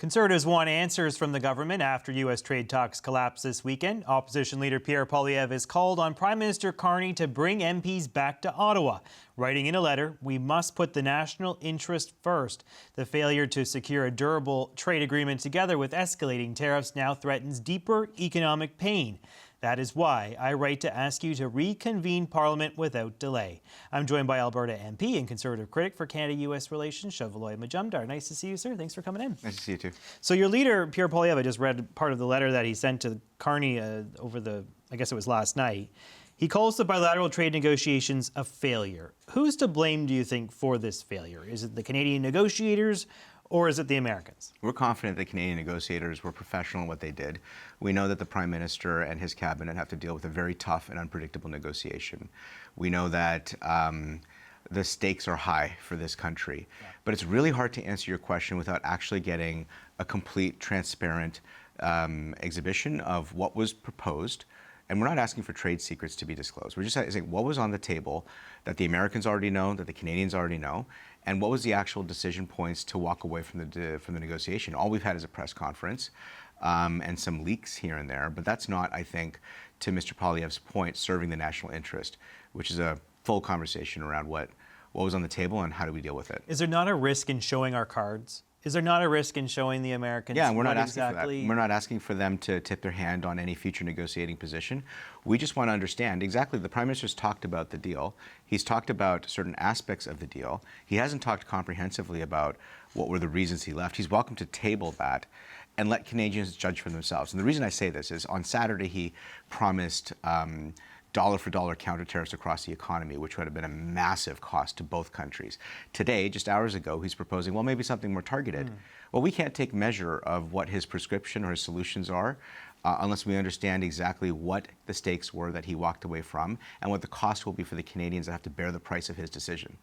Conservatives want answers from the government after U.S. trade talks collapsed this weekend. Opposition leader Pierre Poilievre has called on Prime Minister Carney to bring MPs back to Ottawa. Writing in a letter, "We must put the national interest first. The failure to secure a durable trade agreement together with escalating tariffs now threatens deeper economic pain. That is why I write to ask you to reconvene Parliament without delay." I'm joined by Alberta MP and Conservative critic for Canada-U.S. relations, Shuvaloy Majumdar. Nice to see you, sir. Thanks for coming in. Nice to see you too. So your leader, Pierre Poilievre, I just read part of the letter that he sent to Carney over I guess it was last night. He calls the bilateral trade negotiations a failure. Who's to blame, do you think, for this failure? Is it the Canadian negotiators or is it the Americans? We're confident the Canadian negotiators were professional in what they did. We know that the Prime Minister and his cabinet have to deal with a very tough and unpredictable negotiation. We know that the stakes are high for this country. Yeah. But it's really hard to answer your question without actually getting a complete, transparent exhibition of what was proposed. And we're not asking for trade secrets to be disclosed. We're just saying what was on the table that the Americans already know, that the Canadians already know, and what was the actual decision points to walk away from the negotiation. All we've had is a press conference and some leaks here and there, but that's not, I think, to Mr. Poilievre's point, serving the national interest, which is a full conversation around what was on the table and how do we deal with it. Is there not a risk in showing our cards? Is there not a risk in showing the Americans? Yeah, we're not asking for that. We're not asking for them to tip their hand on any future negotiating position. We just want to understand exactly. The Prime Minister's talked about the deal. He's talked about certain aspects of the deal. He hasn't talked comprehensively about what were the reasons he left. He's welcome to table that and let Canadians judge for themselves. And the reason I say this is on Saturday he promised dollar-for-dollar counter tariffs across the economy, which would have been a massive cost to both countries. Today, just hours ago, he's proposing, well, maybe something more targeted. Well, we can't take measure of what his prescription or his solutions are unless we understand exactly what the stakes were that he walked away from and what the cost will be for the Canadians that have to bear the price of his decision.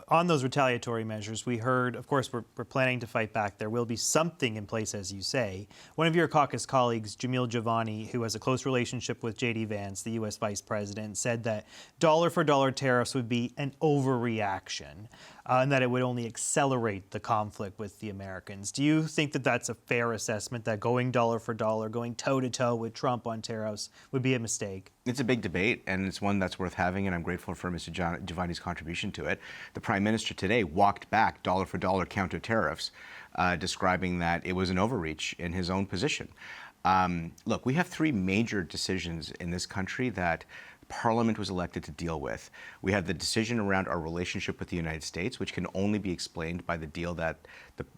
On those retaliatory measures, we heard, of course, we're planning to fight back. There will be something in place, as you say. One of your caucus colleagues, Jamil Javani, who has a close relationship with J.D. Vance, the U.S. Vice President, said that dollar-for-dollar tariffs would be an overreaction and that it would only accelerate the conflict with the Americans. Do you think that that's a fair assessment, that going dollar-for-dollar, going toe-to-toe with Trump on tariffs would be a mistake? It's a big debate, and it's one that's worth having, and I'm grateful for Mr. Javani's contribution to it. The Prime Minister today walked back dollar-for-dollar counter tariffs, describing that it was an overreach in his own position. Look, we have three major decisions in this country that Parliament was elected to deal with. We have the decision around our relationship with the United States, which can only be explained by the deal that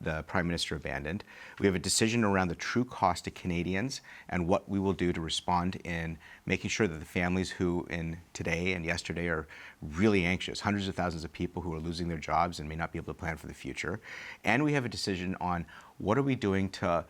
the Prime Minister abandoned. We have a decision around the true cost to Canadians and what we will do to respond in making sure that the families who in today and yesterday are really anxious, hundreds of thousands of people who are losing their jobs and may not be able to plan for the future. And we have a decision on what are we doing to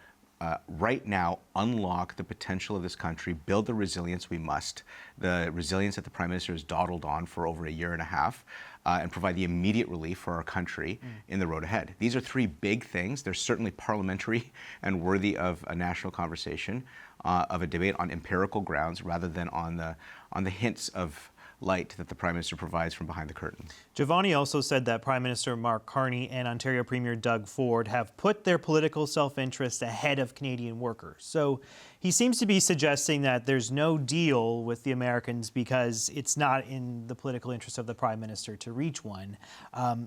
right now unlock the potential of this country, build the resilience we must, the resilience that the Prime Minister has dawdled on for over a year and a half, and provide the immediate relief for our country in the road ahead. These are three big things. They're certainly parliamentary and worthy of a national conversation, of a debate on empirical grounds rather than on the hints of light that the Prime Minister provides from behind the curtain. Javani also said that Prime Minister Mark Carney and Ontario Premier Doug Ford have put their political self-interest ahead of Canadian workers. So he seems to be suggesting that there's no deal with the Americans because it's not in the political interest of the Prime Minister to reach one.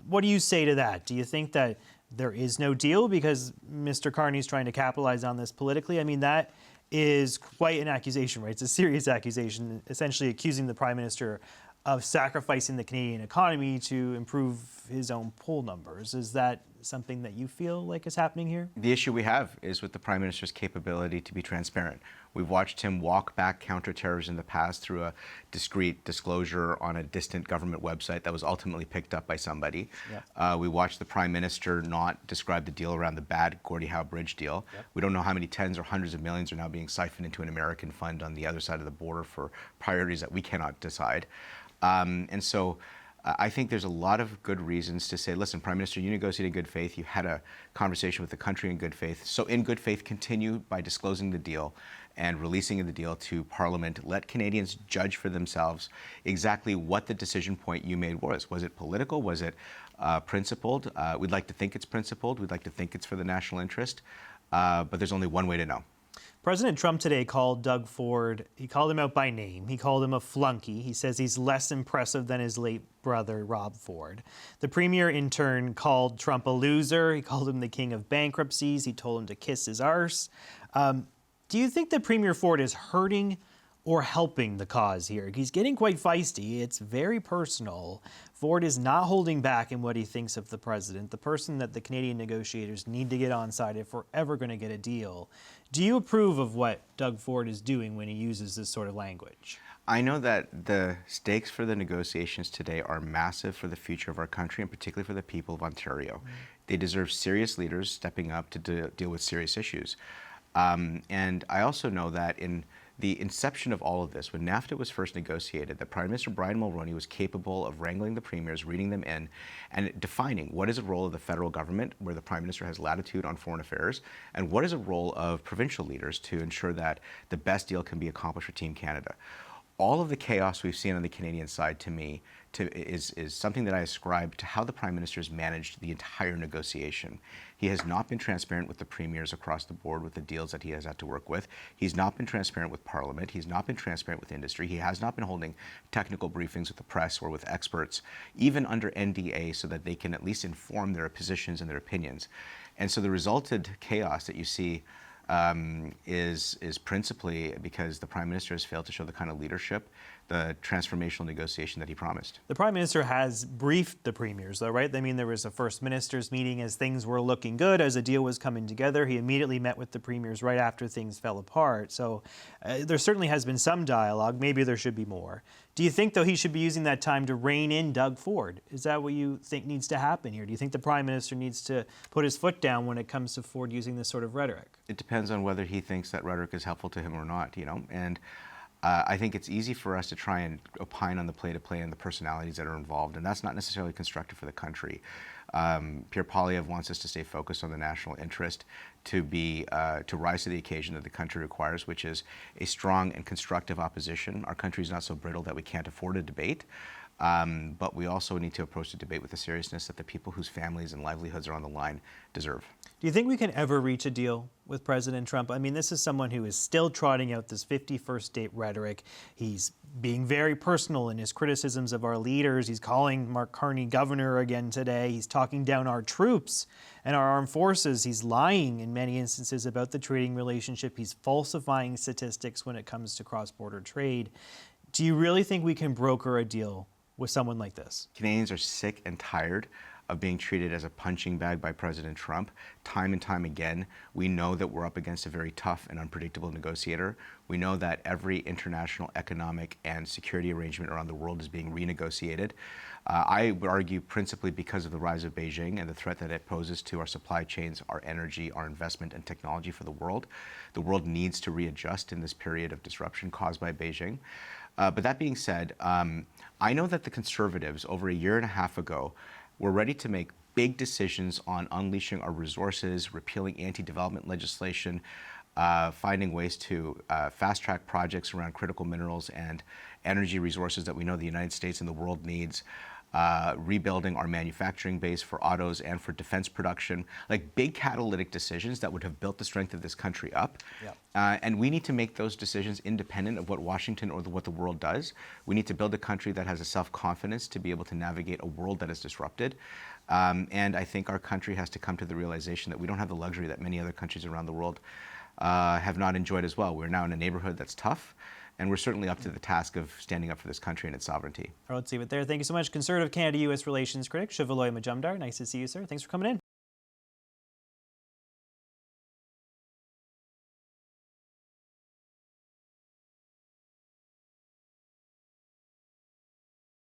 What do you say to that? Do you think that there is no deal because Mr. Carney's trying to capitalize on this politically? I mean, that is quite an accusation, right? It's a serious accusation, essentially accusing the Prime Minister of sacrificing the Canadian economy to improve his own poll numbers. Is that something that you feel like is happening here? The issue we have is with the Prime Minister's capability to be transparent. We've watched him walk back counter-terrorism in the past through a discreet disclosure on a distant government website that was ultimately picked up by somebody. Yeah. We watched the Prime Minister not describe the deal around the bad Gordie Howe Bridge deal. Yeah. We don't know how many tens or hundreds of millions are now being siphoned into an American fund on the other side of the border for priorities that we cannot decide. And so I think there's a lot of good reasons to say, listen, Prime Minister, you negotiated in good faith. You had a conversation with the country in good faith. So in good faith, continue by disclosing the deal and releasing the deal to Parliament. Let Canadians judge for themselves exactly what the decision point you made was. Was it political? Was it principled? We'd like to think it's principled. We'd like to think it's for the national interest. But there's only one way to know. President Trump today called Doug Ford, he called him out by name. He called him a flunky. He says he's less impressive than his late brother, Rob Ford. The premier, in turn, called Trump a loser. He called him the king of bankruptcies. He told him to kiss his arse. Do you think that Premier Ford is hurting or helping the cause here? He's getting quite feisty. It's very personal. Ford is not holding back in what he thinks of the president, the person that the Canadian negotiators need to get on side if we're ever going to get a deal. Do you approve of what Doug Ford is doing when he uses this sort of language? I know that the stakes for the negotiations today are massive for the future of our country and particularly for the people of Ontario. They deserve serious leaders stepping up to deal with serious issues. And I also know that in the inception of all of this, when NAFTA was first negotiated, that Prime Minister Brian Mulroney was capable of wrangling the premiers, reading them in, and defining what is the role of the federal government, where the Prime Minister has latitude on foreign affairs, and what is the role of provincial leaders to ensure that the best deal can be accomplished for Team Canada. All of the chaos we've seen on the Canadian side, to me, is something that I ascribe to how the Prime Minister has managed the entire negotiation. He has not been transparent with the premiers across the board with the deals that he has had to work with. He's not been transparent with Parliament. He's not been transparent with industry. He has not been holding technical briefings with the press or with experts, even under NDA, so that they can at least inform their positions and their opinions. And so the resulted chaos that you see is principally because the Prime Minister has failed to show the kind of leadership, the transformational negotiation that he promised. The Prime Minister has briefed the premiers, though, right? I mean, there was a First Minister's meeting as things were looking good, as a deal was coming together. He immediately met with the premiers right after things fell apart. So there certainly has been some dialogue. Maybe there should be more. Do you think, though, he should be using that time to rein in Doug Ford? Is that what you think needs to happen here? Do you think the Prime Minister needs to put his foot down when it comes to Ford using this sort of rhetoric? It depends on whether he thinks that rhetoric is helpful to him or not, you know. And I think it's easy for us to try and opine on the play-to-play and the personalities that are involved, and that's not necessarily constructive for the country. Pierre Poilievre wants us to stay focused on the national interest, to rise to the occasion that the country requires, which is a strong and constructive opposition. Our country is not so brittle that we can't afford a debate, but we also need to approach the debate with the seriousness that the people whose families and livelihoods are on the line deserve. Do you think we can ever reach a deal with President Trump? I mean, this is someone who is still trotting out this 51st state rhetoric. He's being very personal in his criticisms of our leaders. He's calling Mark Carney governor again today. He's talking down our troops and our armed forces. He's lying in many instances about the trading relationship. He's falsifying statistics when it comes to cross-border trade. Do you really think we can broker a deal with someone like this? Canadians are sick and tired of being treated as a punching bag by President Trump. Time and time again, we know that we're up against a very tough and unpredictable negotiator. We know that every international economic and security arrangement around the world is being renegotiated. I would argue principally because of the rise of Beijing and the threat that it poses to our supply chains, our energy, our investment and technology for the world. The world needs to readjust in this period of disruption caused by Beijing. But that being said, I know that the Conservatives over a year and a half ago were ready to make big decisions on unleashing our resources, repealing anti-development legislation, finding ways to fast-track projects around critical minerals and energy resources that we know the United States and the world needs, rebuilding our manufacturing base for autos and for defense production, like big catalytic decisions that would have built the strength of this country up. Yep. And we need to make those decisions independent of what Washington or what the world does. We need to build a country that has a self-confidence to be able to navigate a world that is disrupted. And I think our country has to come to the realization that we don't have the luxury that many other countries around the world have not enjoyed as well. We're now in a neighborhood that's tough, and we're certainly up to the task of standing up for this country and its sovereignty. All right, let's leave it there. Thank you so much, Conservative Canada-U.S. relations critic Shuvaloy Majumdar. Nice to see you, sir. Thanks for coming in.